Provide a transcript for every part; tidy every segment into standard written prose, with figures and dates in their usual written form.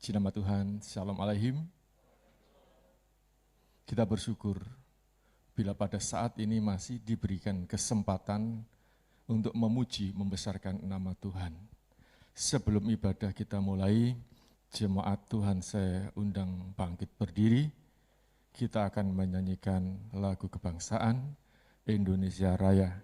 Puji nama Tuhan, Shalom Aleihim. Kita bersyukur bila pada saat ini masih diberikan kesempatan untuk memuji, membesarkan nama Tuhan. Sebelum ibadah kita mulai, jemaat Tuhan saya undang bangkit berdiri. Kita akan menyanyikan lagu kebangsaan Indonesia Raya.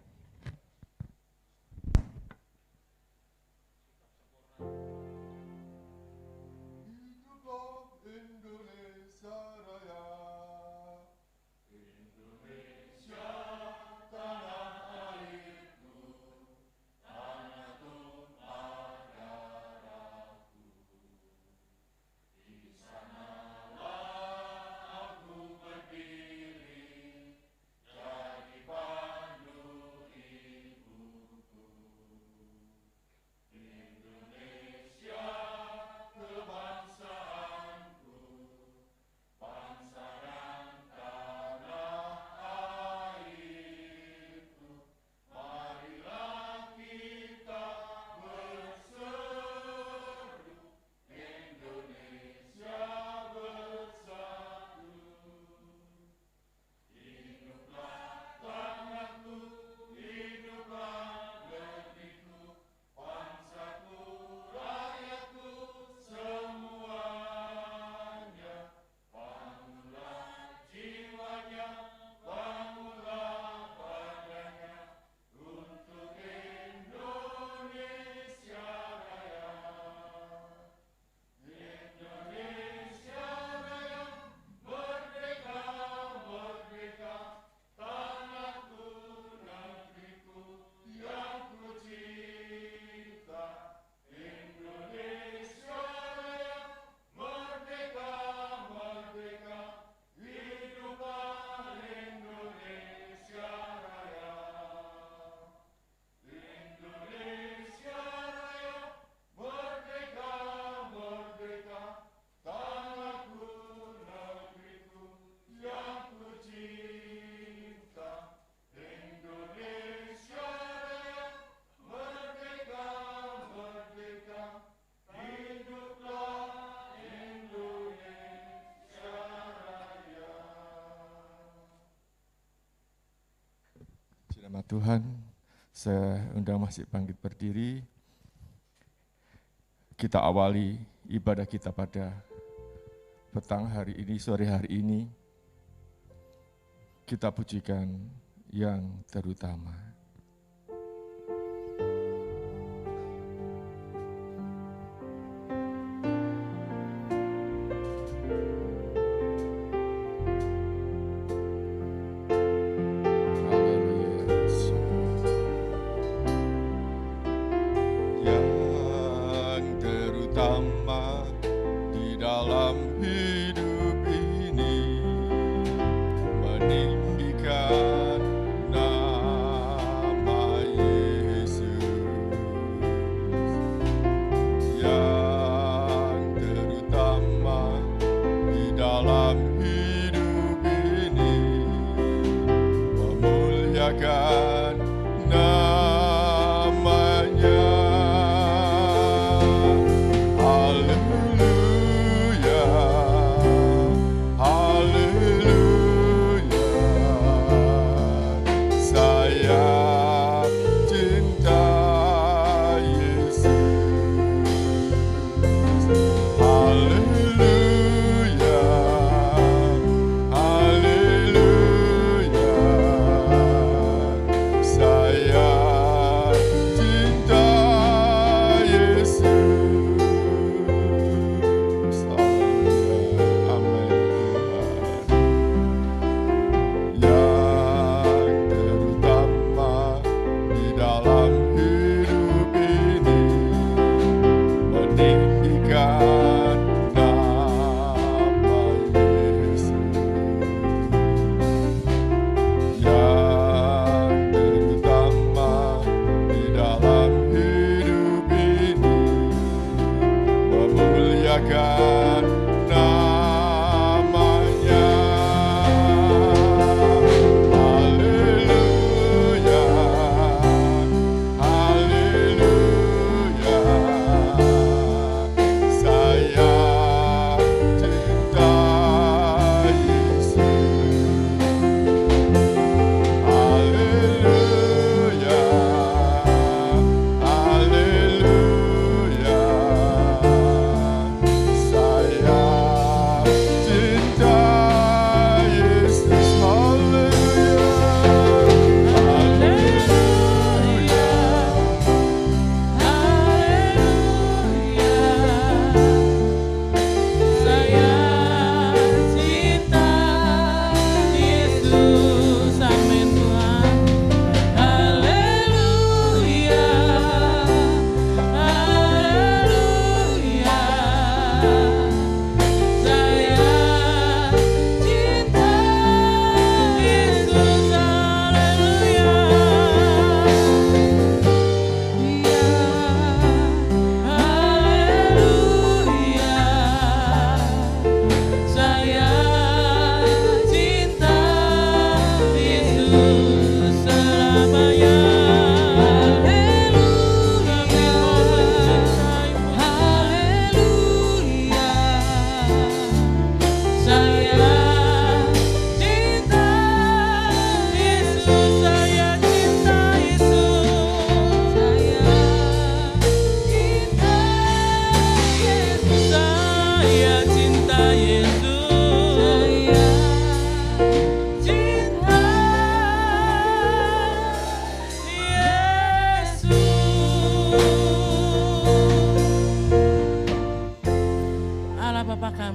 Nama Tuhan, saya undang masih bangkit berdiri. Kita awali ibadah kita pada petang hari ini, sore hari ini. Kita pujikan yang terutama. Haleluya, saya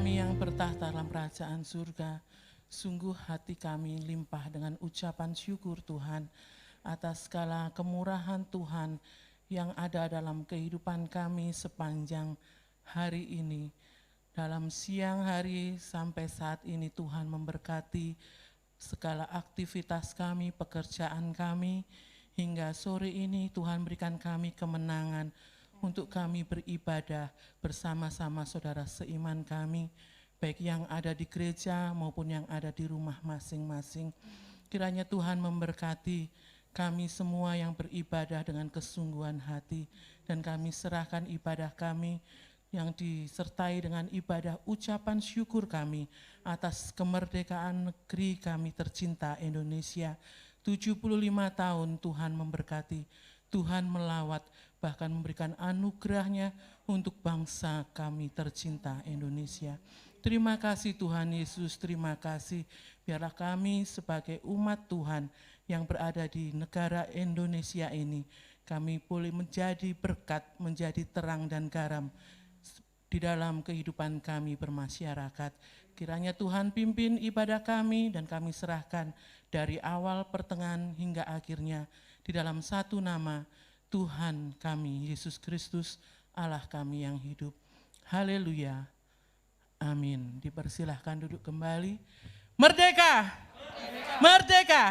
kami yang bertahta dalam kerajaan surga, sungguh hati kami limpah dengan ucapan syukur Tuhan atas segala kemurahan Tuhan yang ada dalam kehidupan kami sepanjang hari ini. Dalam siang hari sampai saat ini Tuhan memberkati segala aktivitas kami, pekerjaan kami, hingga sore ini Tuhan berikan kami kemenangan untuk kami beribadah bersama-sama saudara seiman kami, baik yang ada di gereja maupun yang ada di rumah masing-masing. Kiranya Tuhan memberkati kami semua yang beribadah dengan kesungguhan hati, dan kami serahkan ibadah kami yang disertai dengan ibadah ucapan syukur kami atas kemerdekaan negeri kami tercinta Indonesia. 75 tahun Tuhan memberkati, Tuhan melawat, bahkan memberikan anugerahnya untuk bangsa kami tercinta Indonesia. Terima kasih Tuhan Yesus, terima kasih. Biarlah kami sebagai umat Tuhan yang berada di negara Indonesia ini, kami boleh menjadi berkat, menjadi terang dan garam di dalam kehidupan kami bermasyarakat. Kiranya Tuhan pimpin ibadah kami dan kami serahkan dari awal, pertengahan hingga akhirnya di dalam satu nama Tuhan kami, Yesus Kristus, Allah kami yang hidup. Haleluya. Amin. Dipersilahkan duduk kembali. Merdeka! Merdeka! Merdeka!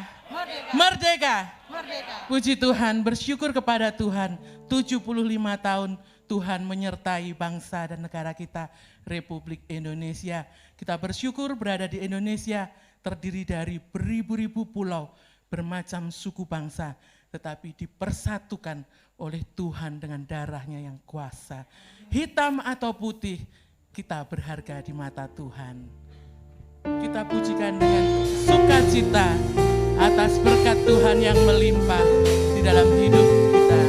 Merdeka! Merdeka! Puji Tuhan, bersyukur kepada Tuhan. 75 tahun Tuhan menyertai bangsa dan negara kita, Republik Indonesia. Kita bersyukur berada di Indonesia, terdiri dari beribu-ribu pulau, bermacam suku bangsa, tetapi dipersatukan oleh Tuhan dengan darahnya yang kuasa. Hitam atau putih, kita berharga di mata Tuhan. Kita pujikan dengan sukacita atas berkat Tuhan yang melimpah di dalam hidup kita.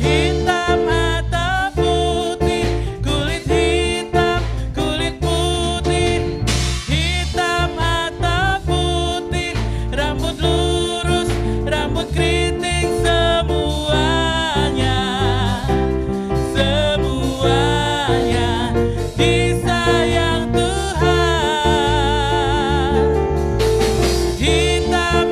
Hitam atau putih, kulit hitam, kulit putih. Hitam atau putih, rambut lurus, rambut keriting, semuanya. Disayang Tuhan. Hitam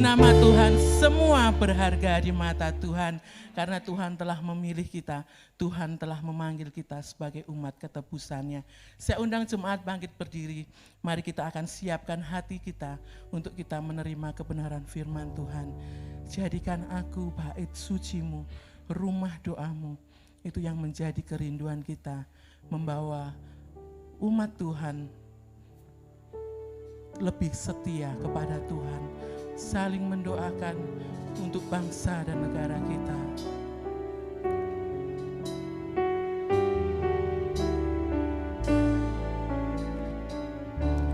nama Tuhan, semua berharga di mata Tuhan. Karena Tuhan telah memilih kita, Tuhan telah memanggil kita sebagai umat ketebusannya. Saya undang jemaat bangkit berdiri. Mari kita akan siapkan hati kita untuk kita menerima kebenaran firman Tuhan. Jadikan aku bait sucimu, rumah doamu. Itu yang menjadi kerinduan kita, membawa umat Tuhan lebih setia kepada Tuhan, saling mendoakan untuk bangsa dan negara kita.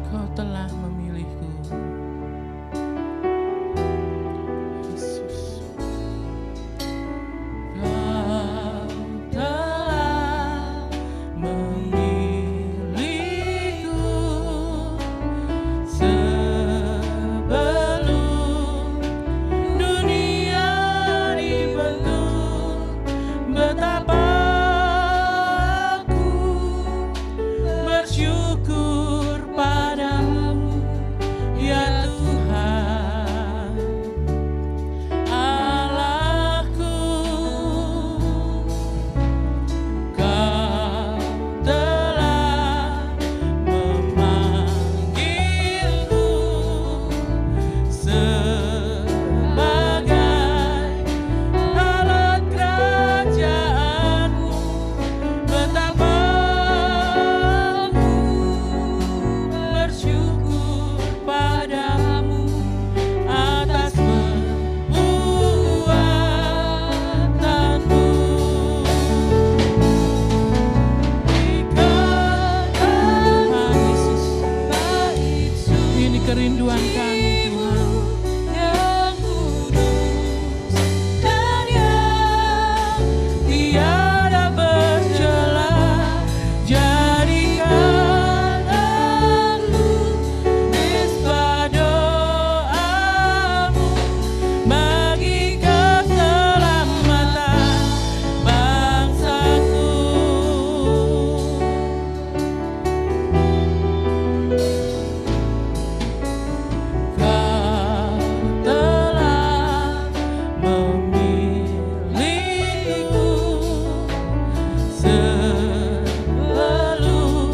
Kau telah memilihku, Yesus. Kau telah memilihku sebelum dunia dibentuk. Betapa aku bersyukur padamu, ya Tuhan Allahku. Kau telah memanggilku sebagai alat kerajaanmu. Betapa aku bersyukur padamu atas perbuatanmu. Tuhan Yesus, ini kerinduan kami Tuhan. Yang kudus dan yang tiada bercela, jadikan aku mesbah doamu bagi keselamatan bangsaku. Kau telah memilihku sebelum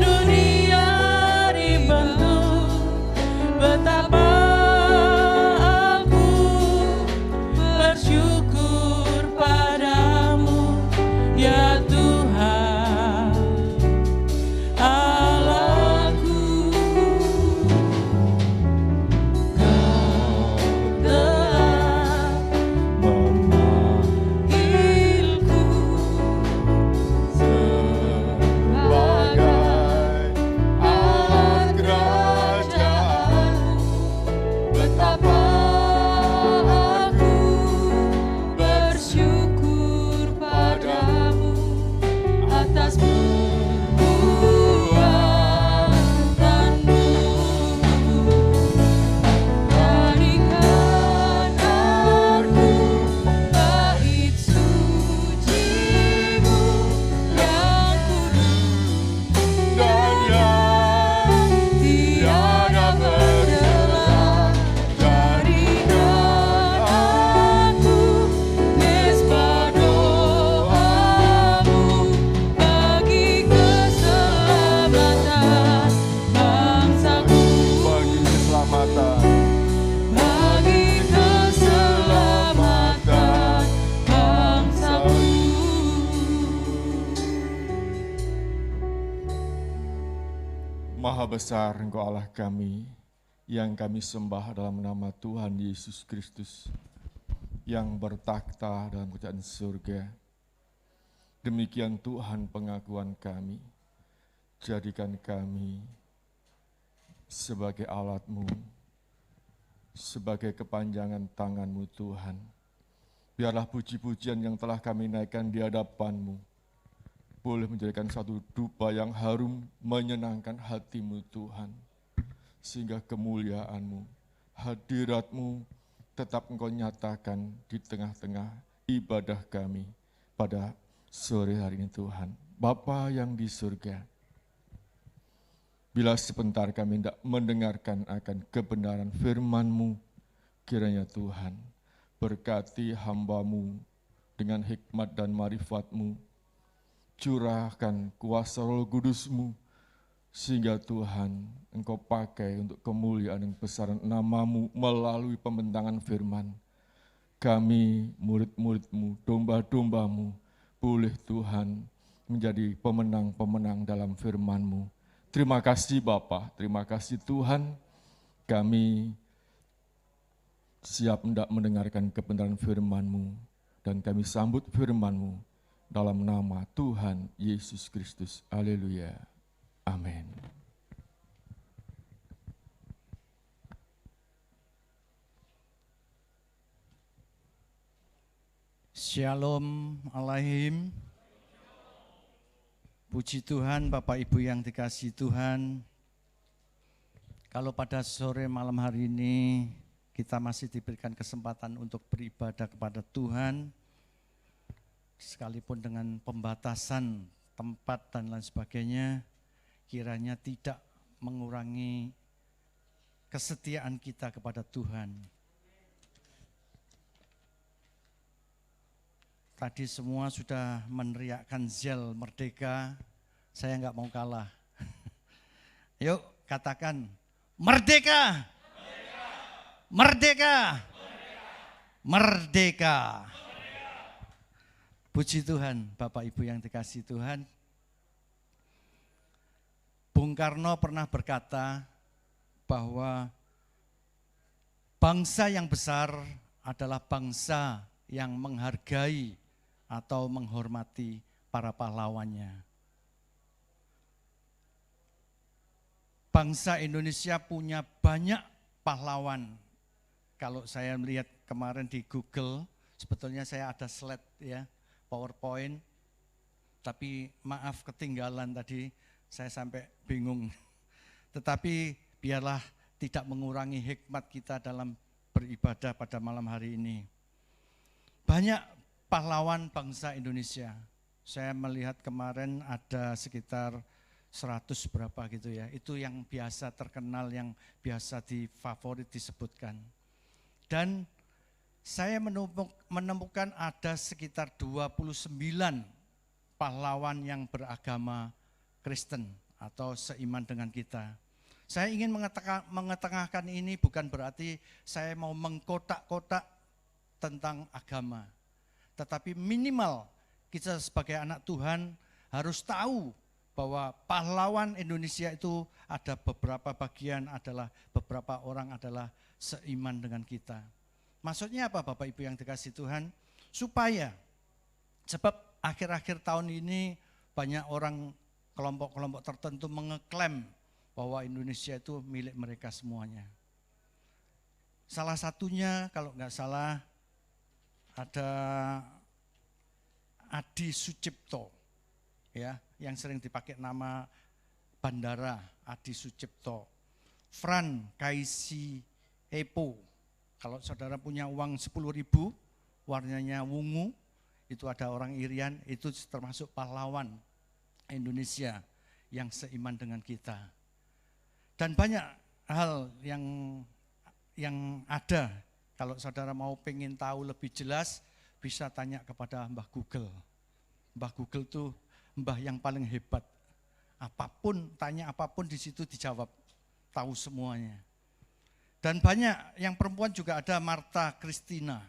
dunia dibentuk. Betapa aku bersyukur padamu, ya Tuhan Allahku. Kau telah memanggilku sebagai alat kerajaanmu. Betapa aku bersyukur padamu atas perbuatanmu. Jadikan aku bait sucimu yang kudus Dan yang tiada bercela. Jadikan aku mesbah doamu bagi keselamatan bangsaku. bagi keselamatan Bagi keselamatan bangsaku. Maha besar Engkau Allah kami, yang kami sembah dalam nama Tuhan Yesus Kristus, yang bertakhta dalam kerajaan surga. Demikian Tuhan pengakuan kami, jadikan kami sebagai alat-Mu, sebagai kepanjangan tangan-Mu Tuhan. Biarlah puji-pujian yang telah kami naikkan di hadapan-Mu boleh menjadikan satu dupa yang harum menyenangkan hati-Mu Tuhan. Sehingga kemuliaan-Mu, hadirat-Mu tetap Engkau nyatakan di tengah-tengah ibadah kami pada sore hari ini Tuhan. Bapa yang di surga, bila sebentar kami hendak mendengarkan akan kebenaran firman-Mu Kiranya Tuhan berkati hamba-Mu dengan hikmat dan marifat-Mu, curahkan kuasa Roh Kudus-Mu, sehingga Tuhan Engkau pakai untuk kemuliaan dan besaran nama-Mu melalui pembentangan firman. Kami murid-murid-Mu, domba-domba-Mu, boleh Tuhan menjadi pemenang-pemenang dalam firman-Mu. Terima kasih Bapa, terima kasih Tuhan, kami siap hendak mendengarkan kebenaran firman-Mu, dan kami sambut firman-Mu dalam nama Tuhan Yesus Kristus. Haleluya. Amin. Shalom alaihim. Puji Tuhan, Bapak Ibu yang dikasihi Tuhan. Kalau pada sore malam hari ini kita masih diberikan kesempatan untuk beribadah kepada Tuhan, sekalipun dengan pembatasan tempat dan lain sebagainya, kiranya tidak mengurangi kesetiaan kita kepada Tuhan. Tadi semua sudah meneriakkan Zel Merdeka, saya enggak mau kalah. Yuk katakan, Merdeka! Merdeka! Merdeka! Puji Tuhan, Bapak Ibu yang dikasihi Tuhan. Bung Karno pernah berkata bahwa bangsa yang besar adalah bangsa yang menghargai atau menghormati para pahlawannya. Bangsa Indonesia punya banyak pahlawan. Kalau saya melihat kemarin di Google, sebetulnya saya ada slide ya, PowerPoint, tapi maaf ketinggalan tadi, saya sampai bingung. Tetapi biarlah tidak mengurangi hikmat kita dalam beribadah pada malam hari ini. Banyak pahlawan bangsa Indonesia. Saya melihat kemarin ada sekitar 100 berapa gitu ya. Itu yang biasa terkenal, yang biasa difavorit disebutkan. Dan saya menemukan ada sekitar 29 pahlawan yang beragama Kristen atau seiman dengan kita. Saya ingin mengetengahkan ini bukan berarti saya mau mengkotak-kotak tentang agama. Tetapi minimal kita sebagai anak Tuhan harus tahu bahwa pahlawan Indonesia itu ada beberapa bagian, adalah beberapa orang adalah seiman dengan kita. Maksudnya apa Bapak Ibu yang dikasihi Tuhan? Supaya, sebab akhir-akhir tahun ini banyak orang kelompok-kelompok tertentu mengeklaim bahwa Indonesia itu milik mereka semuanya. Salah satunya kalau nggak salah ada Adi Sucipto, ya, yang sering dipakai nama bandara Adi Sucipto. Fran Kaisi Epo, kalau saudara punya uang 10.000, warnanya wungu, itu ada orang Irian, itu termasuk pahlawan Indonesia yang seiman dengan kita. Dan banyak hal yang ada. Kalau saudara mau pengen tahu lebih jelas, bisa tanya kepada Mbah Google. Mbah Google itu mbah yang paling hebat. Apapun, tanya apapun di situ dijawab, tahu semuanya. Dan banyak yang perempuan juga ada Martha Christina,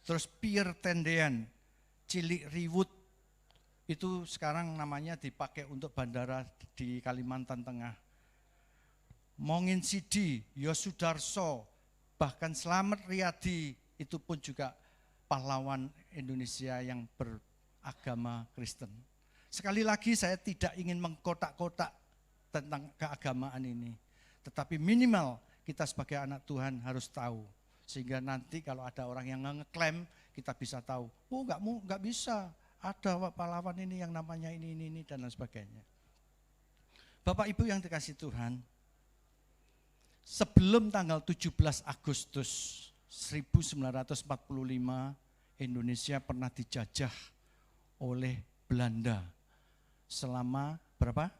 terus Pierre Tendean, Cilik Riwut, itu sekarang namanya dipakai untuk bandara di Kalimantan Tengah. Mongin Sidi, Yosudarso, bahkan Slamet Riyadi, itu pun juga pahlawan Indonesia yang beragama Kristen. Sekali lagi saya tidak ingin mengkotak-kotak tentang keagamaan ini. Tetapi minimal kita sebagai anak Tuhan harus tahu. Sehingga nanti kalau ada orang yang ngeklaim, kita bisa tahu, oh enggak bisa, ada pahlawan ini yang namanya ini, dan lain sebagainya. Bapak Ibu yang dikasihi Tuhan, sebelum tanggal 17 Agustus 1945, Indonesia pernah dijajah oleh Belanda selama berapa?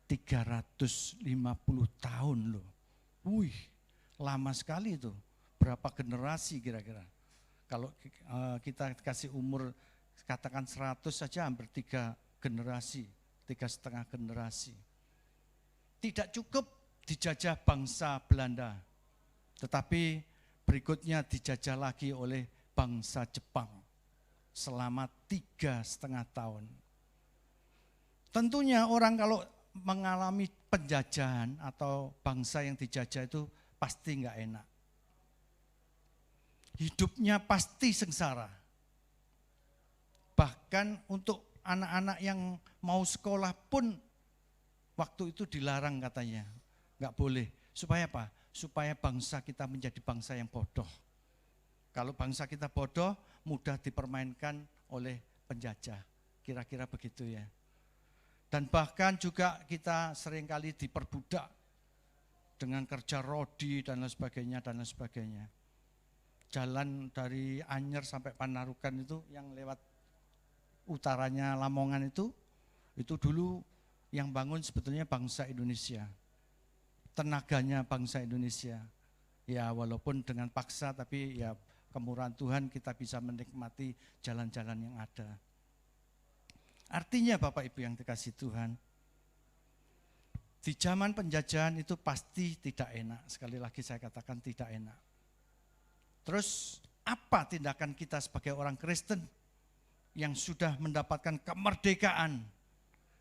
350 tahun loh. Wih, lama sekali itu. Berapa generasi kira-kira? Kalau kita kasih umur katakan 100 saja hampir 3 generasi, 3,5 generasi. Tidak cukup dijajah bangsa Belanda, tetapi berikutnya dijajah lagi oleh bangsa Jepang selama 3,5 tahun. Tentunya orang kalau mengalami penjajahan atau bangsa yang dijajah itu pasti enggak enak. Hidupnya pasti sengsara. Bahkan untuk anak-anak yang mau sekolah pun waktu itu dilarang katanya. Enggak boleh. Supaya apa? Supaya bangsa kita menjadi bangsa yang bodoh. Kalau bangsa kita bodoh, mudah dipermainkan oleh penjajah. Kira-kira begitu ya. Dan bahkan juga kita seringkali diperbudak dengan kerja rodi dan lain sebagainya dan lain sebagainya. Jalan dari Anyer sampai Panarukan itu yang lewat utaranya Lamongan itu dulu yang bangun sebetulnya bangsa Indonesia. Tenaganya bangsa Indonesia. Ya walaupun dengan paksa tapi ya kemurahan Tuhan kita bisa menikmati jalan-jalan yang ada. Artinya Bapak Ibu yang dikasihi Tuhan, di zaman penjajahan itu pasti tidak enak. Sekali lagi saya katakan tidak enak. Terus apa tindakan kita sebagai orang Kristen yang sudah mendapatkan kemerdekaan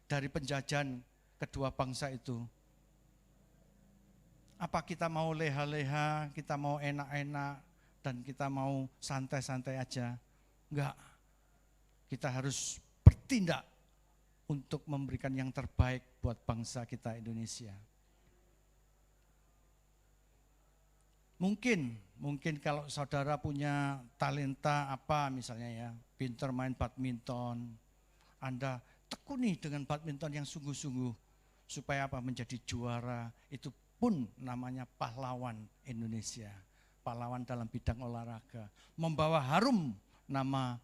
dari penjajahan kedua bangsa itu? Apa kita mau leha-leha, kita mau enak-enak, dan kita mau santai-santai aja? Enggak. Kita harus bertindak untuk memberikan yang terbaik buat bangsa kita Indonesia. Mungkin kalau saudara punya talenta apa misalnya ya, pintar main badminton, Anda tekuni dengan badminton yang sungguh-sungguh supaya apa? Menjadi juara. Itu pun namanya pahlawan Indonesia, pahlawan dalam bidang olahraga, membawa harum nama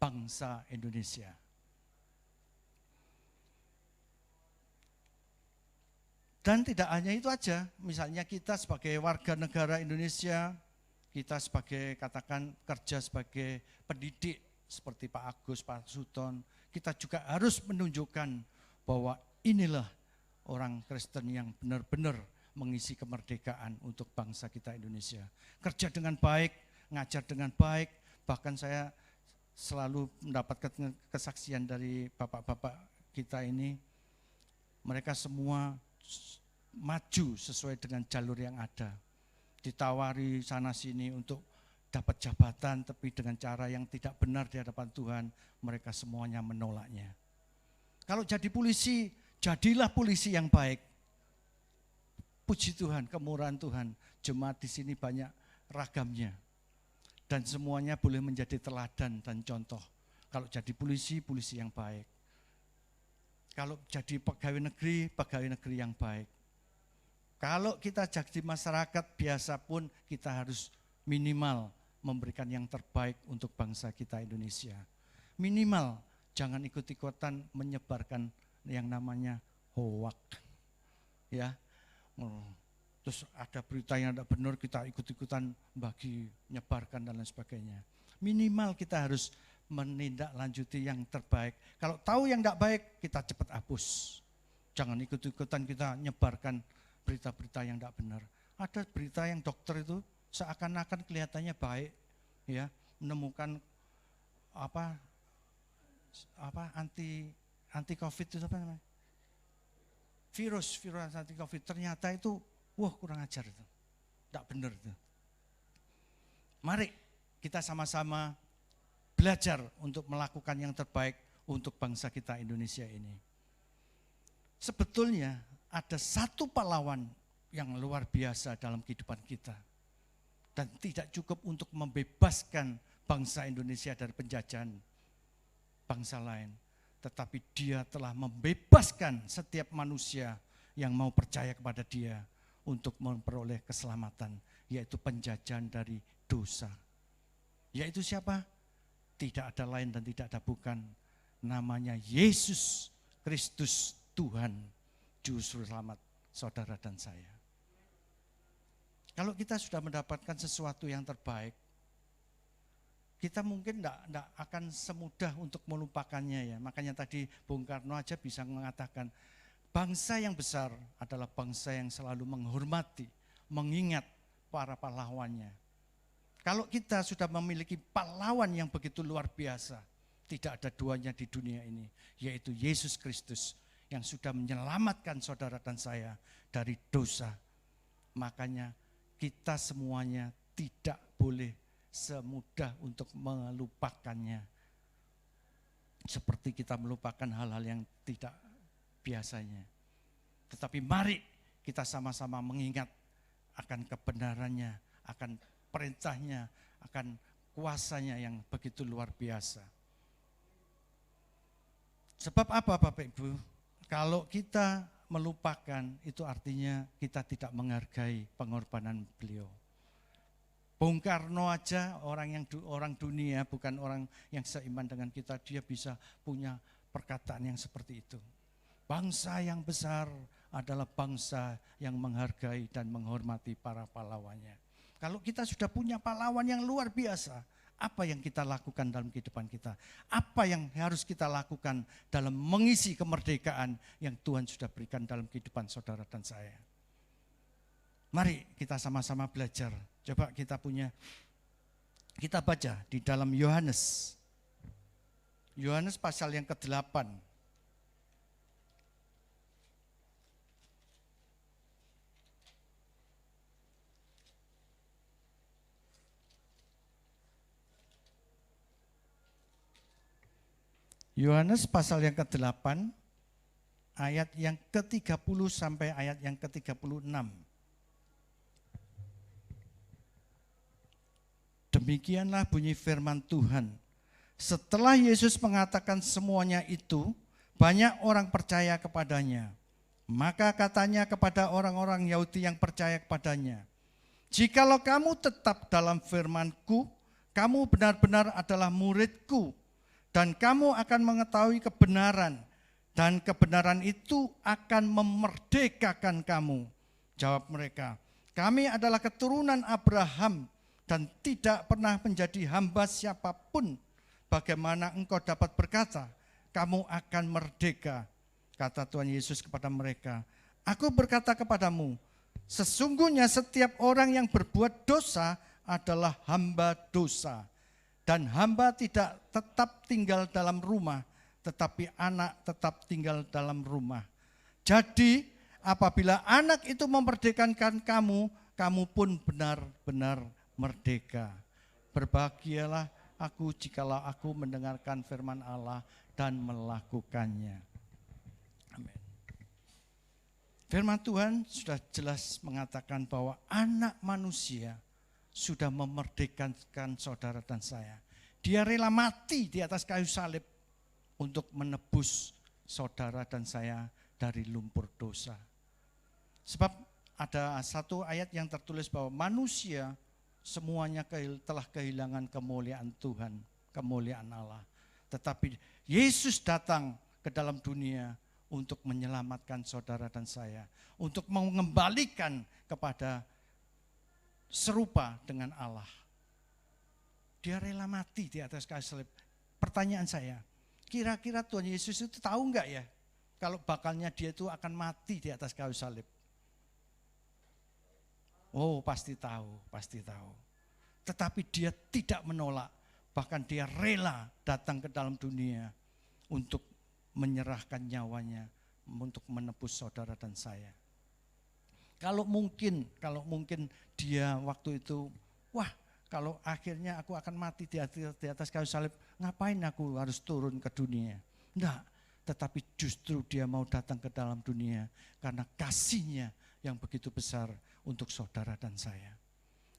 bangsa Indonesia. Dan tidak hanya itu aja, misalnya kita sebagai warga negara Indonesia, kita sebagai katakan kerja sebagai pendidik seperti Pak Agus, Pak Sutton, kita juga harus menunjukkan bahwa inilah orang Kristen yang benar-benar mengisi kemerdekaan untuk bangsa kita Indonesia. Kerja dengan baik, ngajar dengan baik, bahkan saya selalu mendapatkan kesaksian dari bapak-bapak kita ini, mereka semua maju sesuai dengan jalur yang ada. Ditawari sana sini untuk dapat jabatan tapi dengan cara yang tidak benar di hadapan Tuhan, mereka semuanya menolaknya. Kalau jadi polisi, jadilah polisi yang baik. Puji Tuhan, kemurahan Tuhan, jemaat di sini banyak ragamnya. Dan semuanya boleh menjadi teladan dan contoh. Kalau jadi polisi, polisi yang baik. Kalau jadi pegawai negeri yang baik. Kalau kita jadi masyarakat biasa pun kita harus minimal memberikan yang terbaik untuk bangsa kita Indonesia. Minimal jangan ikut-ikutan menyebarkan yang namanya hoak. Ya. Terus ada berita yang tidak benar kita ikut-ikutan bagi, nyebarkan dan lain sebagainya. Minimal kita harus menindaklanjuti yang terbaik. Kalau tahu yang tidak baik, kita cepat hapus. Jangan ikut-ikutan kita nyebarkan berita-berita yang tidak benar. Ada berita yang dokter itu seakan-akan kelihatannya baik, ya, menemukan anti COVID itu apa namanya? Virus anti COVID. Ternyata itu, wah kurang ajar itu, tidak benar itu. Mari kita sama-sama belajar untuk melakukan yang terbaik untuk bangsa kita Indonesia ini. Sebetulnya ada satu pahlawan yang luar biasa dalam kehidupan kita. Dan tidak cukup untuk membebaskan bangsa Indonesia dari penjajahan bangsa lain. Tetapi dia telah membebaskan setiap manusia yang mau percaya kepada dia untuk memperoleh keselamatan. Yaitu penjajahan dari dosa. Yaitu siapa? Tidak ada lain dan tidak ada bukan, namanya Yesus Kristus Tuhan, Juru Selamat saudara dan saya. Kalau kita sudah mendapatkan sesuatu yang terbaik, kita mungkin tidak akan semudah untuk melupakannya ya. Makanya tadi Bung Karno aja bisa mengatakan, bangsa yang besar adalah bangsa yang selalu menghormati, mengingat para pahlawannya. Kalau kita sudah memiliki pahlawan yang begitu luar biasa, tidak ada duanya di dunia ini, yaitu Yesus Kristus yang sudah menyelamatkan saudara dan saya dari dosa. Makanya kita semuanya tidak boleh semudah untuk melupakannya. Seperti kita melupakan hal-hal yang tidak biasanya. Tetapi mari kita sama-sama mengingat akan kebenarannya, akan perintahnya, akan kuasanya yang begitu luar biasa. Sebab apa Bapak Ibu? Kalau kita melupakan, itu artinya kita tidak menghargai pengorbanan beliau. Bung Karno aja orang dunia, bukan orang yang seiman dengan kita, dia bisa punya perkataan yang seperti itu. Bangsa yang besar adalah bangsa yang menghargai dan menghormati para pahlawannya. Kalau kita sudah punya pahlawan yang luar biasa, apa yang kita lakukan dalam kehidupan kita? Apa yang harus kita lakukan dalam mengisi kemerdekaan yang Tuhan sudah berikan dalam kehidupan saudara dan saya? Mari kita sama-sama belajar. Coba kita baca di dalam Yohanes pasal yang ke-8. Yohanes pasal yang ke-8, ayat yang ke-30 sampai ayat yang ke-36. Demikianlah bunyi firman Tuhan. Setelah Yesus mengatakan semuanya itu, banyak orang percaya kepadanya. Maka katanya kepada orang-orang Yahudi yang percaya kepadanya, "Jikalau kamu tetap dalam firman-Ku, kamu benar-benar adalah murid-Ku, dan kamu akan mengetahui kebenaran, dan kebenaran itu akan memerdekakan kamu." Jawab mereka, "Kami adalah keturunan Abraham dan tidak pernah menjadi hamba siapapun. Bagaimana engkau dapat berkata, kamu akan merdeka?" Kata Tuhan Yesus kepada mereka, "Aku berkata kepadamu, sesungguhnya setiap orang yang berbuat dosa adalah hamba dosa. Dan hamba tidak tetap tinggal dalam rumah, tetapi anak tetap tinggal dalam rumah. Jadi apabila anak itu memerdekakan kamu, kamu pun benar-benar merdeka. Berbahagialah aku jikalau aku mendengarkan firman Allah dan melakukannya." Amin. Firman Tuhan sudah jelas mengatakan bahwa anak manusia sudah memerdekakan saudara dan saya. Dia rela mati di atas kayu salib untuk menebus saudara dan saya dari lumpur dosa. Sebab ada satu ayat yang tertulis bahwa manusia semuanya telah kehilangan kemuliaan Tuhan, kemuliaan Allah. Tetapi Yesus datang ke dalam dunia untuk menyelamatkan saudara dan saya, untuk mengembalikan kepada serupa dengan Allah. Dia rela mati di atas kayu salib. Pertanyaan saya, kira-kira Tuhan Yesus itu tahu enggak ya kalau bakalnya dia itu akan mati di atas kayu salib? Oh, pasti tahu, pasti tahu. Tetapi dia tidak menolak, bahkan dia rela datang ke dalam dunia untuk menyerahkan nyawanya untuk menebus saudara dan saya. Kalau mungkin dia waktu itu, wah kalau akhirnya aku akan mati di atas kayu salib, ngapain aku harus turun ke dunia? Enggak, tetapi justru dia mau datang ke dalam dunia karena kasihnya yang begitu besar untuk saudara dan saya.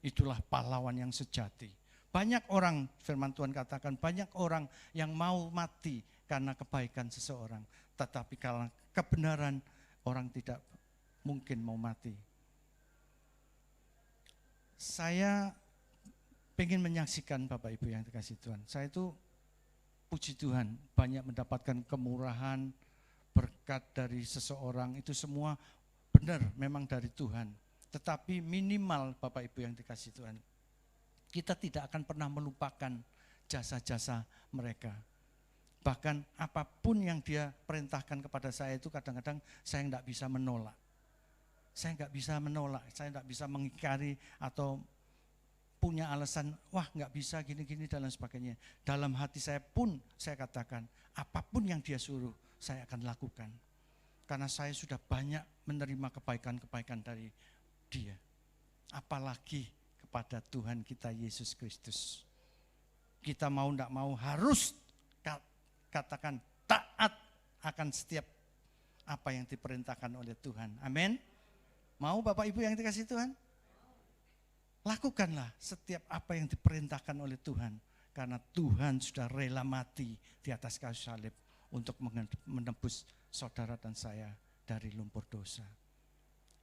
Itulah pahlawan yang sejati. Banyak orang, firman Tuhan katakan, banyak orang yang mau mati karena kebaikan seseorang. Tetapi kalau kebenaran, orang tidak mungkin mau mati. Saya ingin menyaksikan Bapak Ibu yang dikasihi Tuhan. Saya itu puji Tuhan banyak mendapatkan kemurahan, berkat dari seseorang. Itu semua benar memang dari Tuhan. Tetapi minimal Bapak Ibu yang dikasihi Tuhan, kita tidak akan pernah melupakan jasa-jasa mereka. Bahkan apapun yang dia perintahkan kepada saya itu kadang-kadang saya enggak bisa menolak. Saya enggak bisa menolak, saya enggak bisa mengingkari atau punya alasan, wah enggak bisa gini-gini dan lain sebagainya. Dalam hati saya pun saya katakan, apapun yang dia suruh saya akan lakukan. Karena saya sudah banyak menerima kebaikan-kebaikan dari dia. Apalagi kepada Tuhan kita Yesus Kristus. Kita mau enggak mau harus katakan taat akan setiap apa yang diperintahkan oleh Tuhan. Amin. Mau Bapak Ibu yang dikasihi Tuhan? Lakukanlah setiap apa yang diperintahkan oleh Tuhan. Karena Tuhan sudah rela mati di atas kayu salib untuk menebus saudara dan saya dari lumpur dosa.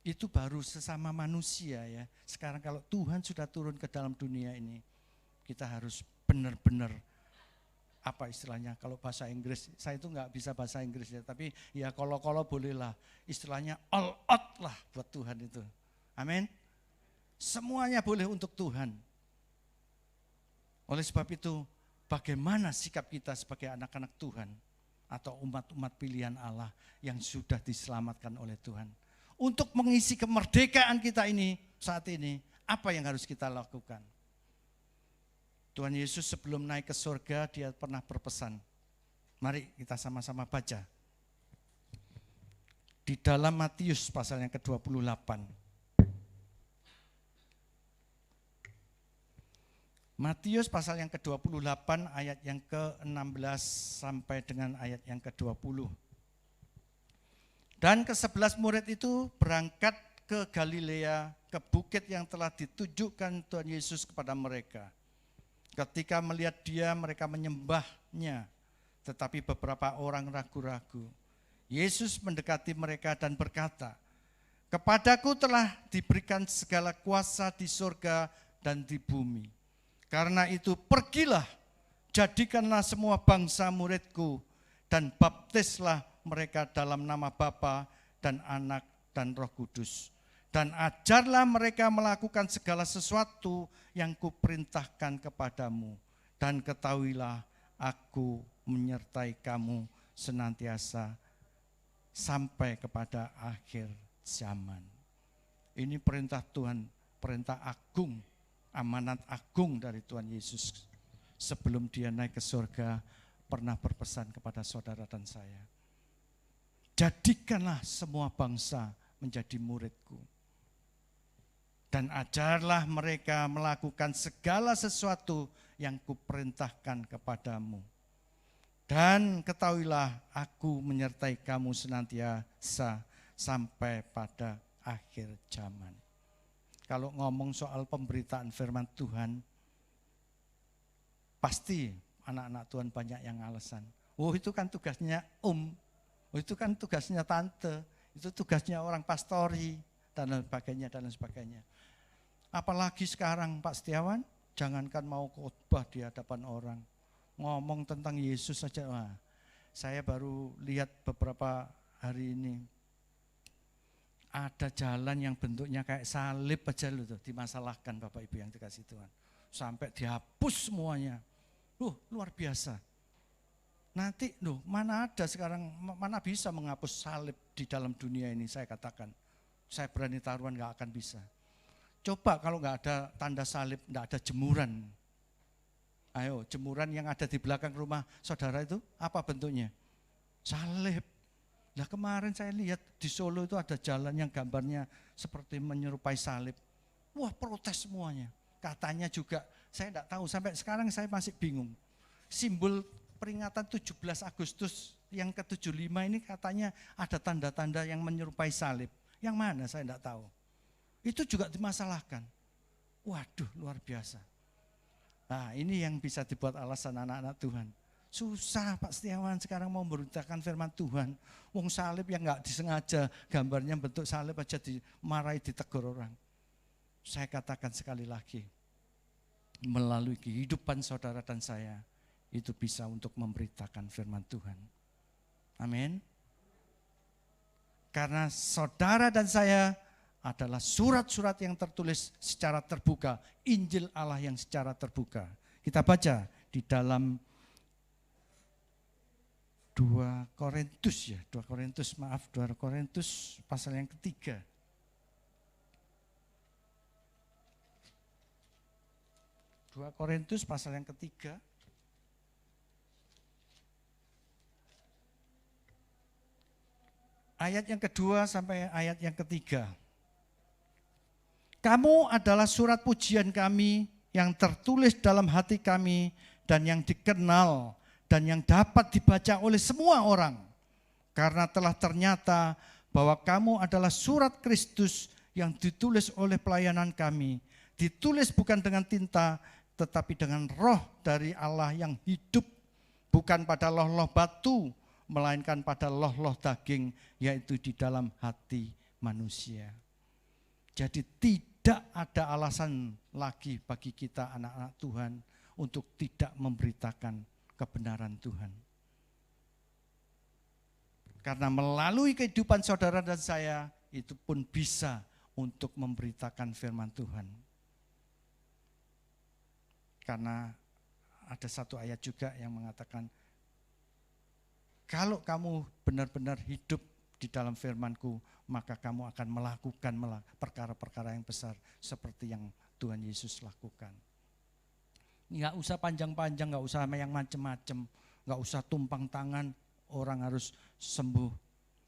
Itu baru sesama manusia ya. Sekarang kalau Tuhan sudah turun ke dalam dunia ini, kita harus benar-benar, apa istilahnya, kalau bahasa Inggris, saya itu enggak bisa bahasa Inggris ya, tapi ya kalau bolehlah, istilahnya all out lah buat Tuhan itu. Amin. Semuanya boleh untuk Tuhan. Oleh sebab itu, bagaimana sikap kita sebagai anak-anak Tuhan atau umat-umat pilihan Allah yang sudah diselamatkan oleh Tuhan. Untuk mengisi kemerdekaan kita ini saat ini, apa yang harus kita lakukan? Tuhan Yesus sebelum naik ke surga, dia pernah berpesan. Mari kita sama-sama baca. Di dalam Matius pasal yang ke-28. Matius pasal yang ke-28 ayat yang ke-16 sampai dengan ayat yang ke-20. Dan ke-11 murid itu berangkat ke Galilea, ke bukit yang telah ditunjukkan Tuhan Yesus kepada mereka. Ketika melihat dia, mereka menyembahnya, tetapi beberapa orang ragu-ragu. Yesus mendekati mereka dan berkata, "Kepadaku telah diberikan segala kuasa di surga dan di bumi. Karena itu pergilah, jadikanlah semua bangsa muridku, dan baptislah mereka dalam nama Bapa dan Anak dan Roh Kudus. Dan ajarlah mereka melakukan segala sesuatu yang kuperintahkan kepadamu. Dan ketahuilah aku menyertai kamu senantiasa sampai kepada akhir zaman." Ini perintah Tuhan, perintah agung, amanat agung dari Tuhan Yesus. Sebelum dia naik ke surga, pernah berpesan kepada saudara dan saya. Jadikanlah semua bangsa menjadi muridku. Dan ajarlah mereka melakukan segala sesuatu yang kuperintahkan kepadamu. Dan ketahuilah aku menyertai kamu senantiasa sampai pada akhir zaman. Kalau ngomong soal pemberitaan firman Tuhan, pasti anak-anak Tuhan banyak yang alasan. Oh itu kan tugasnya oh itu kan tugasnya tante, itu tugasnya orang pastori, dan lain sebagainya, dan lain sebagainya. Apalagi sekarang Pak Setiawan, jangankan mau khotbah di hadapan orang, ngomong tentang Yesus saja. Wah, saya baru lihat beberapa hari ini, ada jalan yang bentuknya kayak salib aja loh tuh, dimasalahkan Bapak Ibu yang dikasih Tuhan. Sampai dihapus semuanya. Luar biasa. Nanti mana ada sekarang, mana bisa menghapus salib di dalam dunia ini, saya katakan. Saya berani taruhan gak akan bisa. Coba kalau gak ada tanda salib, gak ada jemuran. Ayo, jemuran yang ada di belakang rumah saudara itu apa bentuknya? Salib. Nah kemarin saya lihat di Solo itu ada jalan yang gambarnya seperti menyerupai salib. Wah protes semuanya. Katanya juga, saya enggak tahu sampai sekarang saya masih bingung. Simbol peringatan 17 Agustus yang ke-75 ini katanya ada tanda-tanda yang menyerupai salib. Yang mana saya enggak tahu. Itu juga dimasalahkan. Waduh luar biasa. Nah ini yang bisa dibuat alasan anak-anak Tuhan. Susah Pak Setiawan sekarang mau memberitakan firman Tuhan. Wong salib yang enggak disengaja, gambarnya bentuk salib aja dimarahi, ditegur orang. Saya katakan sekali lagi, melalui kehidupan saudara dan saya, itu bisa untuk memberitakan firman Tuhan. Amin. Karena saudara dan saya adalah surat-surat yang tertulis secara terbuka, Injil Allah yang secara terbuka. Kita baca di dalam 2 Korintus pasal yang ketiga. 2 Korintus pasal yang ketiga. Ayat yang kedua sampai ayat yang ketiga. Kamu adalah surat pujian kami yang tertulis dalam hati kami dan yang dikenal dan yang dapat dibaca oleh semua orang. Karena telah ternyata bahwa kamu adalah surat Kristus yang ditulis oleh pelayanan kami. Ditulis bukan dengan tinta, tetapi dengan roh dari Allah yang hidup. Bukan pada loh-loh batu, melainkan pada loh-loh daging, yaitu di dalam hati manusia. Jadi tidak ada alasan lagi bagi kita anak-anak Tuhan untuk tidak memberitakan kebenaran Tuhan. Karena melalui kehidupan saudara dan saya, itu pun bisa untuk memberitakan firman Tuhan. Karena ada satu ayat juga yang mengatakan, kalau kamu benar-benar hidup di dalam firman-Ku, maka kamu akan melakukan perkara-perkara yang besar seperti yang Tuhan Yesus lakukan. Nggak usah panjang-panjang, nggak usah yang macem-macem, nggak usah tumpang tangan, orang harus sembuh,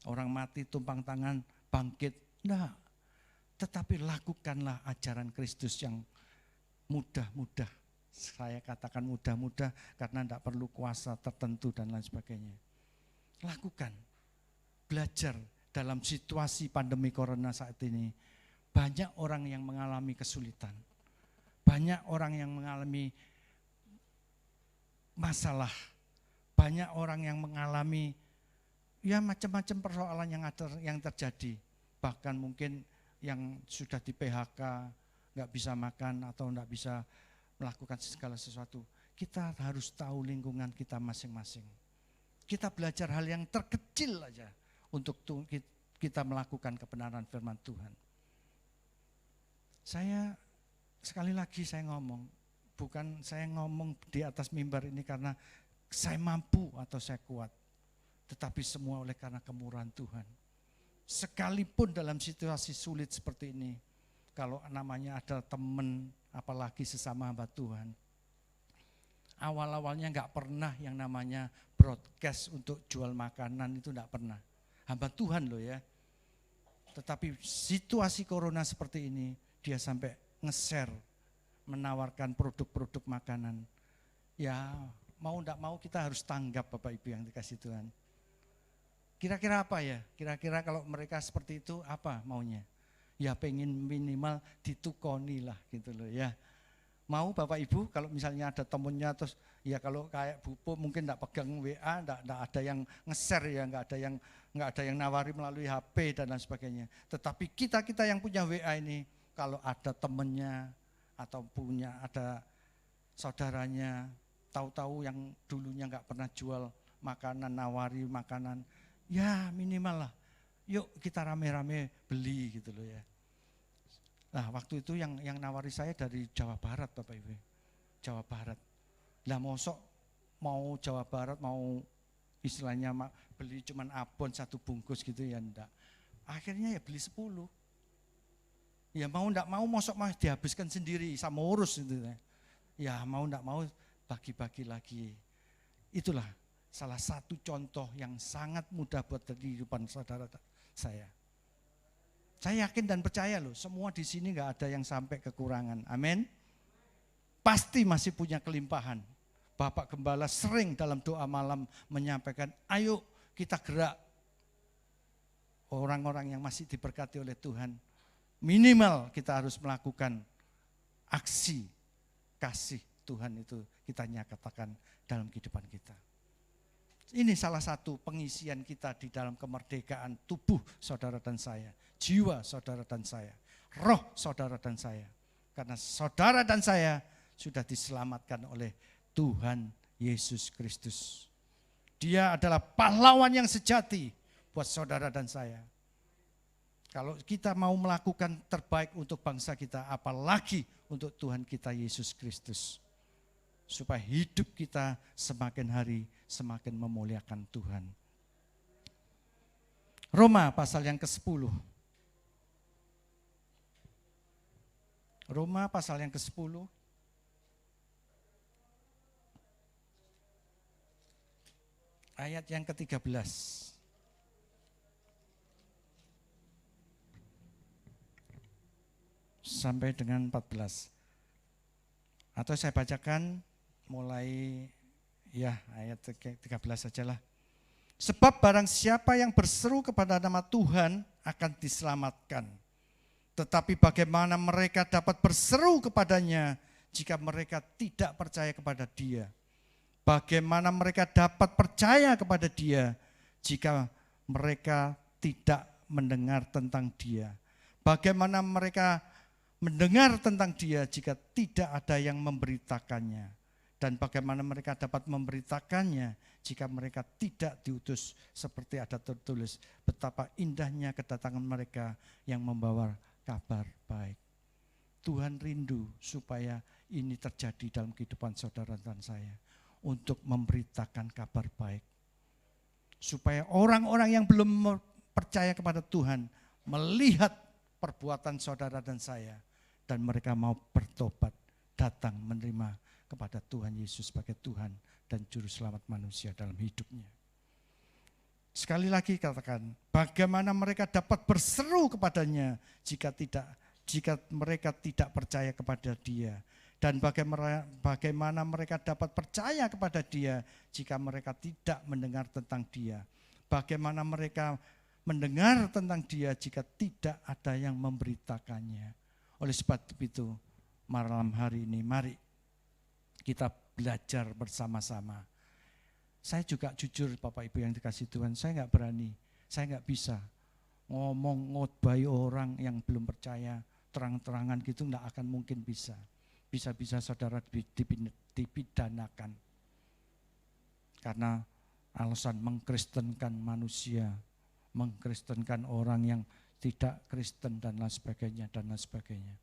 orang mati tumpang tangan, bangkit. Nah, tetapi lakukanlah ajaran Kristus yang mudah-mudah. Saya katakan mudah-mudah karena tidak perlu kuasa tertentu dan lain sebagainya. Lakukan, belajar dalam situasi pandemi corona saat ini. Banyak orang yang mengalami kesulitan. Banyak orang yang mengalami masalah. Banyak orang yang mengalami ya macam-macam persoalan yang terjadi. Bahkan mungkin yang sudah di PHK, nggak bisa makan atau nggak bisa melakukan segala sesuatu. Kita harus tahu lingkungan kita masing-masing. Kita belajar hal yang terkecil aja untuk kita melakukan kebenaran firman Tuhan. Sekali lagi saya ngomong, bukan saya ngomong di atas mimbar ini karena saya mampu atau saya kuat, tetapi semua oleh karena kemurahan Tuhan. Sekalipun dalam situasi sulit seperti ini, kalau namanya ada teman, apalagi sesama hamba Tuhan, awal-awalnya nggak pernah yang namanya broadcast untuk jual makanan, itu nggak pernah. Hamba Tuhan loh ya. Tetapi situasi corona seperti ini, dia sampai nge-share, menawarkan produk-produk makanan. Ya mau nggak mau kita harus tanggap Bapak Ibu yang dikasih Tuhan. Kira-kira apa ya? Kira-kira kalau mereka seperti itu apa maunya? Ya pengen minimal ditukoni lah gitu loh ya. Mau Bapak Ibu kalau misalnya ada temennya terus ya kalau kayak Bupo mungkin enggak pegang WA, enggak ada yang nge-share ya, enggak ada yang nawari melalui HP dan lain sebagainya. Tetapi kita yang punya WA ini kalau ada temennya atau ada saudaranya, tahu-tahu yang dulunya enggak pernah jual makanan, nawari makanan, ya minimal lah. Yuk kita rame-rame beli gitu loh ya. Nah waktu itu yang nawari saya dari Jawa Barat Bapak Ibu, Jawa Barat. Lah mau Jawa Barat mau istilahnya beli cuman abon 1 bungkus gitu ya enggak. Akhirnya ya beli 10. Ya mau enggak mau mau dihabiskan sendiri sama urus gitu ya. Ya mau enggak mau bagi-bagi lagi. Itulah salah satu contoh yang sangat mudah buat kehidupan saudara saya. Saya yakin dan percaya loh, semua di sini nggak ada yang sampai kekurangan. Amin. Pasti masih punya kelimpahan. Bapak Gembala sering dalam doa malam menyampaikan, ayo kita gerak. Orang-orang yang masih diberkati oleh Tuhan, minimal kita harus melakukan aksi kasih Tuhan itu kita nyatakan dalam kehidupan kita. Ini salah satu pengisian kita di dalam kemerdekaan tubuh saudara dan saya, jiwa saudara dan saya, roh saudara dan saya. Karena saudara dan saya sudah diselamatkan oleh Tuhan Yesus Kristus. Dia adalah pahlawan yang sejati buat saudara dan saya. Kalau kita mau melakukan terbaik untuk bangsa kita, apalagi untuk Tuhan kita Yesus Kristus. Supaya hidup kita semakin hari semakin memuliakan Tuhan. Roma pasal yang ke-10. Roma pasal yang ke-10. Ayat yang ke-13. Sampai dengan 14. Atau saya bacakan mulai ayat 13 sajalah. Sebab barang siapa yang berseru kepada nama Tuhan akan diselamatkan. Tetapi bagaimana mereka dapat berseru kepadanya jika mereka tidak percaya kepada Dia? Bagaimana mereka dapat percaya kepada Dia jika mereka tidak mendengar tentang Dia? Bagaimana mereka mendengar tentang Dia jika tidak ada yang memberitakannya? Dan bagaimana mereka dapat memberitakannya jika mereka tidak diutus, seperti ada tertulis, betapa indahnya kedatangan mereka yang membawa kabar baik. Tuhan rindu supaya ini terjadi dalam kehidupan saudara dan saya, untuk memberitakan kabar baik. Supaya orang-orang yang belum percaya kepada Tuhan melihat perbuatan saudara dan saya, dan mereka mau bertobat, datang menerima kepada Tuhan Yesus sebagai Tuhan dan Juru Selamat manusia dalam hidupnya. Sekali lagi katakan, bagaimana mereka dapat berseru kepadanya jika mereka tidak percaya kepada Dia, dan bagaimana mereka dapat percaya kepada Dia jika mereka tidak mendengar tentang Dia. Bagaimana mereka mendengar tentang Dia jika tidak ada yang memberitakannya. Oleh sebab itu, malam hari ini mari kita belajar bersama-sama. Saya juga jujur Bapak Ibu yang dikasih Tuhan, saya nggak berani, saya nggak bisa ngomong ngotbahi orang yang belum percaya terang-terangan gitu, nggak akan mungkin bisa. Bisa-bisa saudara dipidanakan karena alasan mengkristenkan manusia, mengkristenkan orang yang tidak Kristen dan lain sebagainya dan lain sebagainya.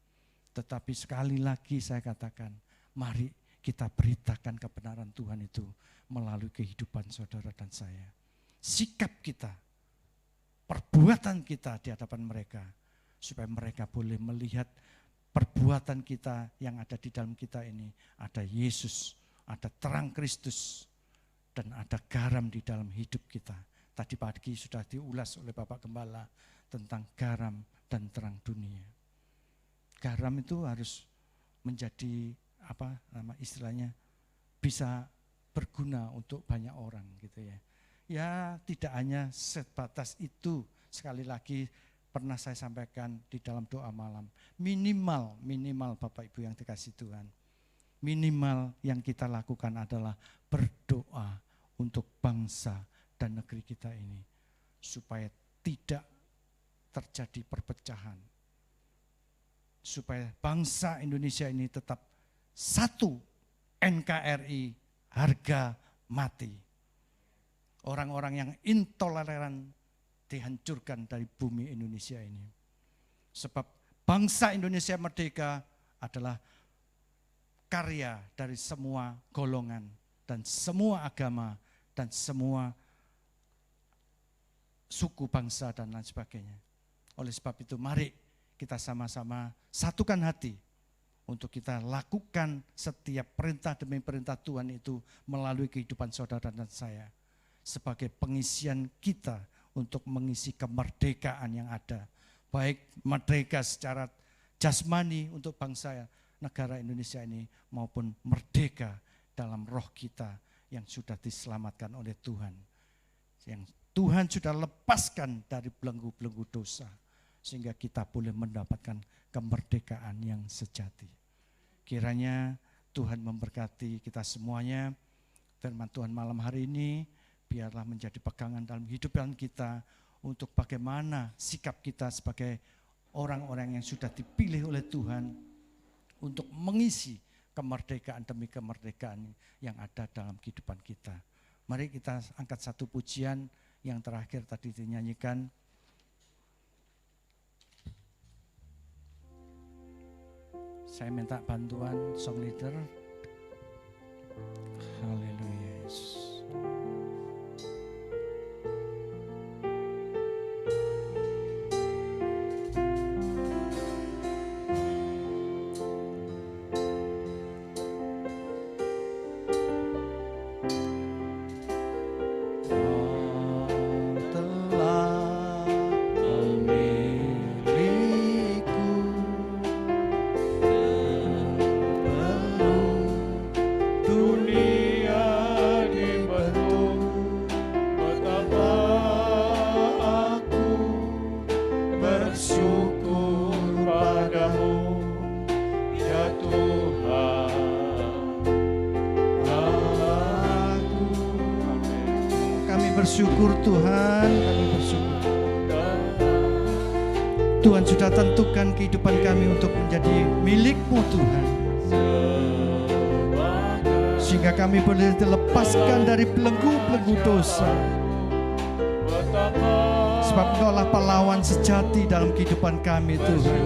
Tetapi sekali lagi saya katakan, mari kita beritakan kebenaran Tuhan itu melalui kehidupan saudara dan saya. Sikap kita, perbuatan kita di hadapan mereka, supaya mereka boleh melihat perbuatan kita yang ada di dalam kita ini. Ada Yesus, ada terang Kristus, dan ada garam di dalam hidup kita. Tadi pagi sudah diulas oleh Bapak Gembala tentang garam dan terang dunia. Garam itu harus menjadi istilahnya bisa berguna untuk banyak orang gitu ya. Ya tidak hanya sebatas itu, sekali lagi pernah saya sampaikan di dalam doa malam, minimal Bapak Ibu yang dikasih Tuhan, minimal yang kita lakukan adalah berdoa untuk bangsa dan negeri kita ini, supaya tidak terjadi perpecahan, supaya bangsa Indonesia ini tetap satu, NKRI, harga mati. Orang-orang yang intoleran dihancurkan dari bumi Indonesia ini. Sebab bangsa Indonesia merdeka adalah karya dari semua golongan dan semua agama dan semua suku bangsa dan lain sebagainya. Oleh sebab itu mari kita sama-sama satukan hati untuk kita lakukan setiap perintah demi perintah Tuhan itu melalui kehidupan saudara dan saya. Sebagai pengisian kita untuk mengisi kemerdekaan yang ada. Baik merdeka secara jasmani untuk bangsa negara Indonesia ini, maupun merdeka dalam roh kita yang sudah diselamatkan oleh Tuhan. Yang Tuhan sudah lepaskan dari belenggu-belenggu dosa. Sehingga kita boleh mendapatkan kemerdekaan yang sejati. Kiranya Tuhan memberkati kita semuanya. Firman Tuhan malam hari ini biarlah menjadi pegangan dalam hidup kita untuk bagaimana sikap kita sebagai orang-orang yang sudah dipilih oleh Tuhan untuk mengisi kemerdekaan demi kemerdekaan yang ada dalam kehidupan kita. Mari kita angkat satu pujian yang terakhir tadi dinyanyikan. Saya minta bantuan song leader. Haleluya Yesus. Bersyukur Tuhan, kami bersyukur. Tuhan sudah tentukan kehidupan kami untuk menjadi milik-Mu Tuhan. Sehingga kami boleh dilepaskan dari belenggu-belenggu dosa. Sebab Engkaulah pahlawan sejati dalam kehidupan kami Tuhan.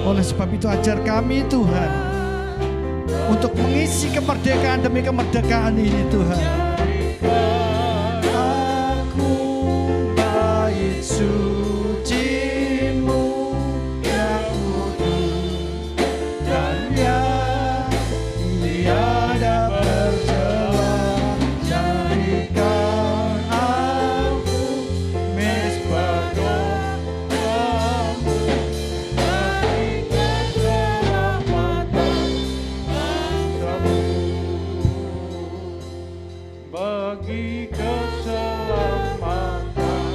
Oleh sebab itu ajar kami Tuhan untuk mengisi kemerdekaan demi kemerdekaan ini Tuhan. Aku bait suci-Mu yang kudus dan yang tiada bercela. Jadikan aku mezbah doa-Mu bagi keselamatan bagi keselamatan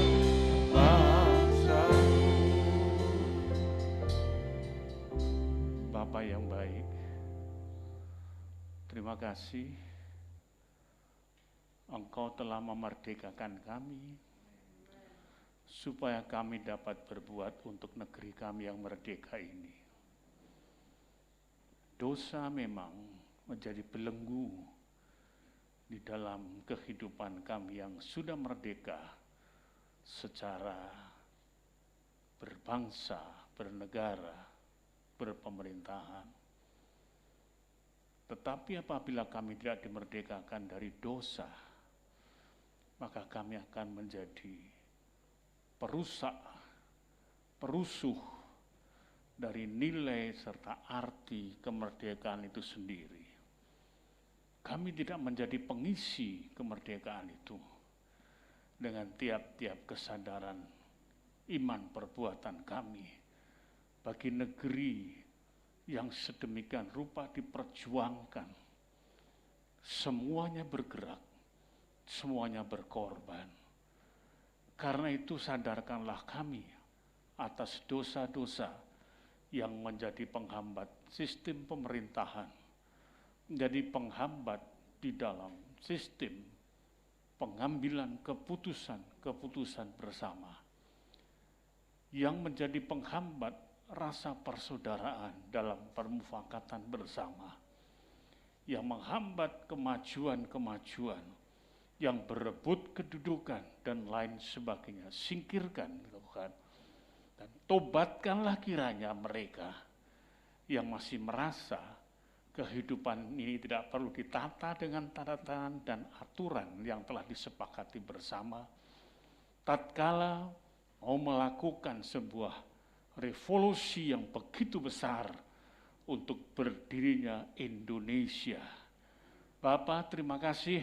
bangsa-Mu. Bapa yang baik, terima kasih Engkau telah memerdekakan kami supaya kami dapat berbuat untuk negeri kami yang merdeka ini. Dosa memang menjadi belenggu di dalam kehidupan kami yang sudah merdeka secara berbangsa, bernegara, berpemerintahan. Tetapi apabila kami tidak dimerdekakan dari dosa, maka kami akan menjadi perusak, perusuh dari nilai serta arti kemerdekaan itu sendiri. Kami tidak menjadi pengisi kemerdekaan itu dengan tiap-tiap kesadaran iman perbuatan kami bagi negeri yang sedemikian rupa diperjuangkan. Semuanya bergerak, semuanya berkorban. Karena itu sadarkanlah kami atas dosa-dosa yang menjadi penghambat sistem pemerintahan, menjadi penghambat di dalam sistem pengambilan keputusan bersama, yang menjadi penghambat rasa persaudaraan dalam permufakatan bersama, yang menghambat kemajuan-kemajuan, yang berebut kedudukan dan lain sebagainya. Singkirkan Tuhan, dan tobatkanlah kiranya mereka yang masih merasa kehidupan ini tidak perlu ditata dengan tanda tangan dan aturan yang telah disepakati bersama. Tatkala mau melakukan sebuah revolusi yang begitu besar untuk berdirinya Indonesia. Bapa, terima kasih,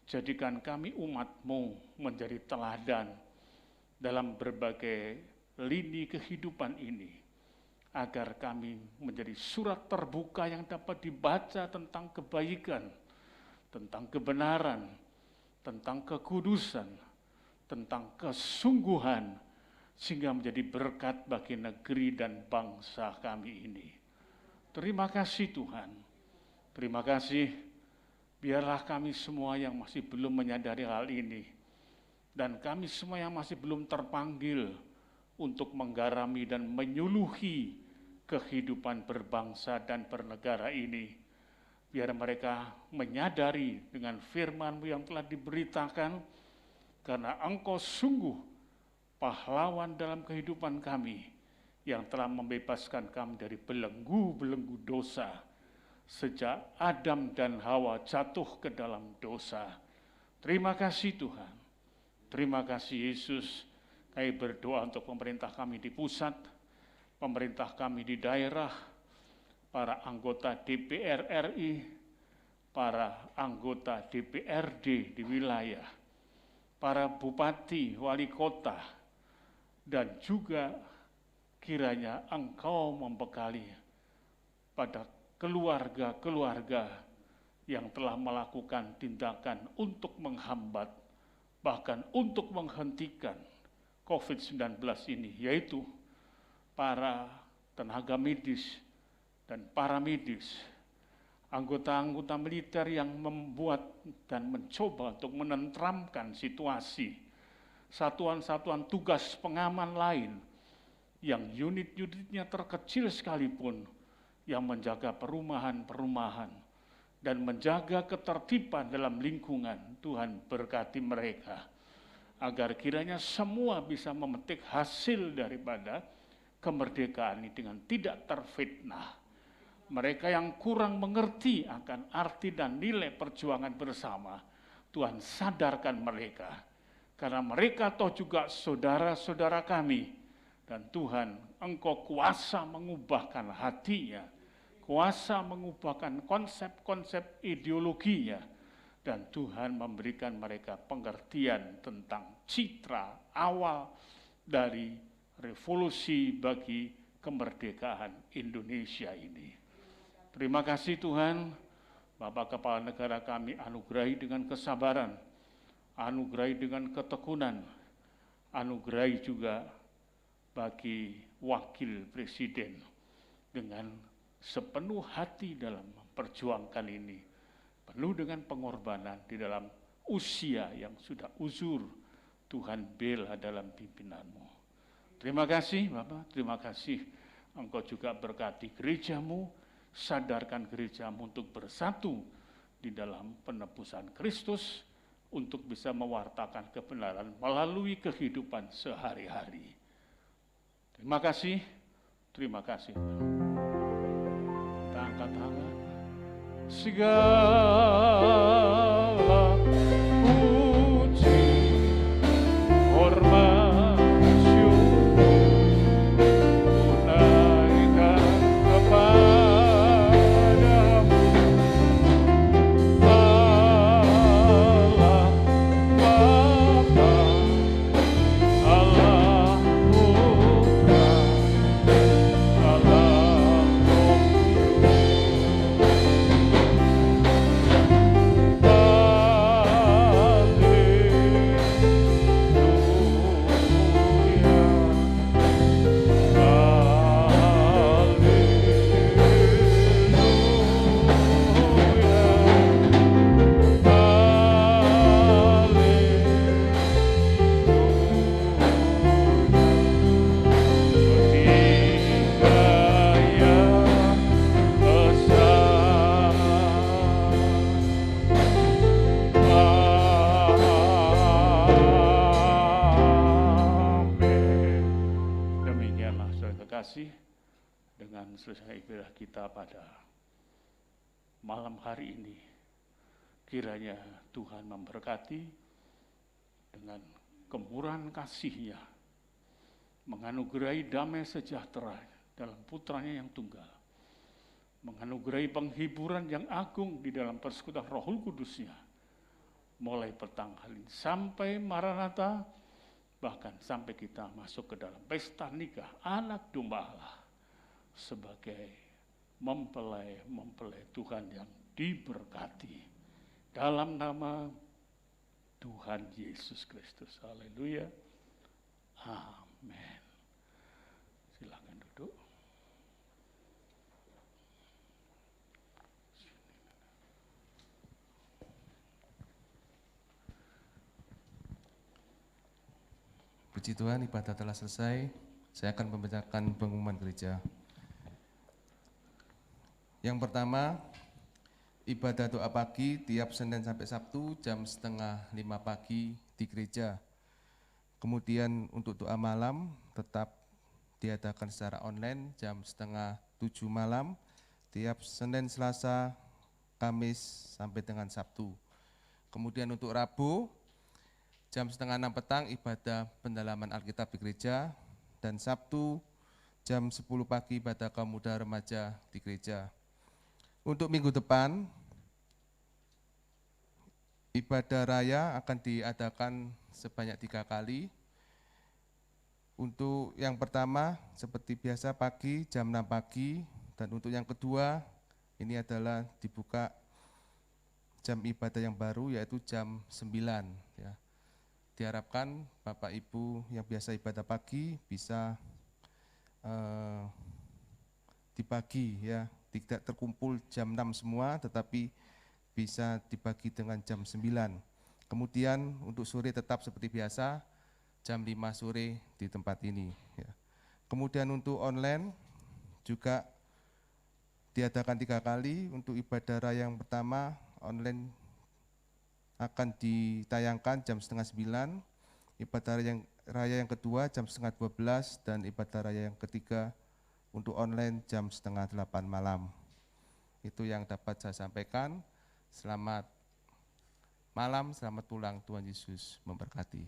jadikan kami umat-Mu menjadi teladan dalam berbagai lini kehidupan ini, agar kami menjadi surat terbuka yang dapat dibaca tentang kebaikan, tentang kebenaran, tentang kekudusan, tentang kesungguhan, sehingga menjadi berkat bagi negeri dan bangsa kami ini. Terima kasih Tuhan, terima kasih. Biarlah kami semua yang masih belum menyadari hal ini, dan kami semua yang masih belum terpanggil untuk menggarami dan menyuluhi kehidupan berbangsa dan bernegara ini, biar mereka menyadari dengan firman-Mu yang telah diberitakan, karena Engkau sungguh pahlawan dalam kehidupan kami, yang telah membebaskan kami dari belenggu-belenggu dosa sejak Adam dan Hawa jatuh ke dalam dosa. Terima kasih Tuhan. Terima kasih Yesus. Kami berdoa untuk pemerintah kami di pusat, pemerintah kami di daerah, para anggota DPR RI, para anggota DPRD di wilayah, para bupati, wali kota, dan juga kiranya Engkau membekali pada keluarga-keluarga yang telah melakukan tindakan untuk menghambat, bahkan untuk menghentikan COVID-19 ini, yaitu para tenaga medis dan paramedis, anggota-anggota militer yang membuat dan mencoba untuk menenteramkan situasi, satuan-satuan tugas pengaman lain yang unit-unitnya terkecil sekalipun, yang menjaga perumahan-perumahan dan menjaga ketertiban dalam lingkungan. Tuhan berkati mereka, agar kiranya semua bisa memetik hasil daripada kemerdekaan ini dengan tidak terfitnah. Mereka yang kurang mengerti akan arti dan nilai perjuangan bersama, Tuhan sadarkan mereka, karena mereka toh juga saudara-saudara kami, dan Tuhan Engkau kuasa mengubahkan hatinya, kuasa mengubahkan konsep-konsep ideologinya, dan Tuhan memberikan mereka pengertian tentang citra awal dari revolusi bagi kemerdekaan Indonesia ini. Terima kasih Tuhan, Bapak Kepala Negara kami anugerahi dengan kesabaran, anugerahi dengan ketekunan, anugerahi juga bagi Wakil Presiden dengan sepenuh hati dalam memperjuangkan ini, penuh dengan pengorbanan di dalam usia yang sudah uzur. Tuhan bela dalam pimpinanmu. Terima kasih Bapak, terima kasih. Engkau juga berkati gerejamu, sadarkan gerejamu untuk bersatu di dalam penebusan Kristus, untuk bisa mewartakan kebenaran melalui kehidupan sehari-hari. Terima kasih, terima kasih. Kita angkat tangan. Segala puji, hormat, syukur tunaikan kepadamu, Allah Bapa, Allah Putra, Allah Roh dengan selesai ibadah kita pada malam hari ini, kiranya Tuhan memberkati dengan kemurahan kasih-Nya, menganugerahi damai sejahtera dalam putranya yang tunggal, menganugerahi penghiburan yang agung di dalam persekutuan Roh Kudus-Nya, mulai petang hari ini sampai Maranatha, bahkan sampai kita masuk ke dalam pesta nikah anak domba Allah, sebagai mempelai Tuhan yang diberkati dalam nama Tuhan Yesus Kristus. Haleluya. Amin. Silakan duduk. Puji Tuhan, ibadah telah selesai. Saya akan membacakan pengumuman gereja. Yang pertama, ibadah doa pagi tiap Senin sampai Sabtu jam 4:30 pagi di gereja. Kemudian untuk doa malam tetap diadakan secara online jam 6:30 malam, tiap Senin, Selasa, Kamis sampai dengan Sabtu. Kemudian untuk Rabu, jam 5:30 petang ibadah pendalaman Alkitab di gereja, dan Sabtu jam 10 pagi ibadah kaum muda remaja di gereja. Untuk minggu depan, ibadah raya akan diadakan sebanyak 3 kali. Untuk yang pertama seperti biasa pagi jam 6 pagi, dan untuk yang kedua ini adalah dibuka jam ibadah yang baru yaitu jam 9 ya. Diharapkan Bapak Ibu yang biasa ibadah pagi bisa dibagi ya, tidak terkumpul jam 6 semua tetapi bisa dibagi dengan jam 9. Kemudian untuk sore tetap seperti biasa jam 5 sore di tempat ini ya. Kemudian untuk online juga diadakan 3 kali. Untuk ibadah raya yang pertama online akan ditayangkan jam 8:30, ibadah raya yang kedua jam 11:30, dan ibadah raya yang ketiga untuk online jam 7:30 malam. Itu yang dapat saya sampaikan. Selamat malam, selamat pulang, Tuhan Yesus memberkati.